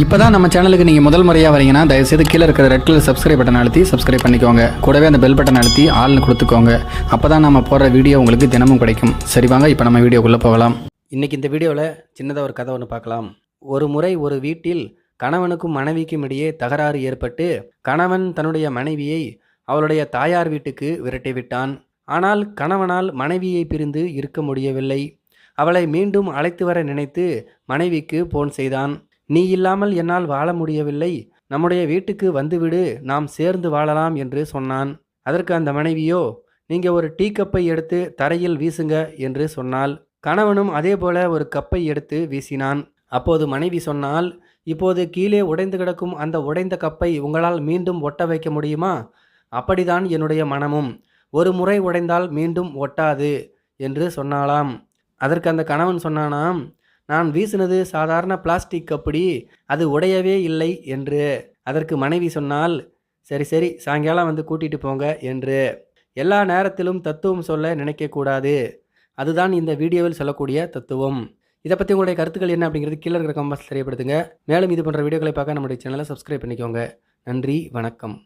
இப்போ தான் நம்ம சேனலுக்கு நீங்கள் முதல் முறையாக வரீங்கன்னா தயவுசெய்து கீழே இருக்கிற ரெட் கலர் சப்ஸ்கிரைப் பட்டன் அழுத்தி சப்ஸ்கிரைப் பண்ணிக்கோங்க. கூடவே அந்த பெல் பட்டன் அழுத்தி ஆள்னு கொடுத்துக்கோங்க. அப்போ தான் நம்ம போடுற வீடியோ உங்களுக்கு தினமும் கிடைக்கும். சரி வாங்க இப்போ நம்ம வீடியோக்குள்ளே போகலாம். இன்றைக்கி இந்த வீடியோவில் சின்னதாக ஒரு கதை ஒன்று பார்க்கலாம். ஒரு முறை ஒரு வீட்டில் கணவனுக்கும் மனைவிக்கும் இடையே தகராறு ஏற்பட்டு கணவன் தன்னுடைய மனைவியை அவளுடைய தாயார் வீட்டுக்கு விரட்டி விட்டான். ஆனால் கணவனால் மனைவியை பிரிந்து இருக்க முடியவில்லை. அவளை மீண்டும் அழைத்து வர நினைத்து மனைவிக்கு போன் செய்தான். நீ இல்லாமல் என்னால் வாழ முடியவில்லை, நம்முடைய வீட்டுக்கு வந்துவிடு, நாம் சேர்ந்து வாழலாம் என்று சொன்னான். அதற்கு அந்த மனைவியோ, நீங்க ஒரு டீ கப்பை எடுத்து தரையில் வீசுங்க என்று சொன்னாள். கணவனும் அதே போல ஒரு கப்பை எடுத்து வீசினான். அப்போது மனைவி சொன்னால், இப்போது கீழே உடைந்து கிடக்கும் அந்த உடைந்த கப்பை உங்களால் மீண்டும் ஒட்ட வைக்க முடியுமா? அப்படிதான் என்னுடைய மனமும், ஒரு முறை உடைந்தால் மீண்டும் ஒட்டாது என்று சொன்னாளாம். அதற்கு அந்த கணவன் சொன்னானாம், நான் வீசினது சாதாரண பிளாஸ்டிக் கப்படி, அது உடையவே இல்லை என்று. அதற்கு மனைவி சொன்னால், சரி சரி சாயங்காலம் வந்து கூட்டிகிட்டு போங்க என்று. எல்லா நேரத்திலும் தத்துவம் சொல்ல நினைக்கக்கூடாது. அதுதான் இந்த வீடியோவில் சொல்லக்கூடிய தத்துவம். இதை பற்றி உங்களுடைய கருத்துக்கள் என்ன அப்படிங்கிறது கீழே இருக்கிற கமெண்ட்ஸ் தெரியப்படுத்துங்க. மேலும் இது போன்ற வீடியோக்களை பார்க்க நம்முடைய சேனலை சப்ஸ்கிரைப் பண்ணிக்கோங்க. நன்றி, வணக்கம்.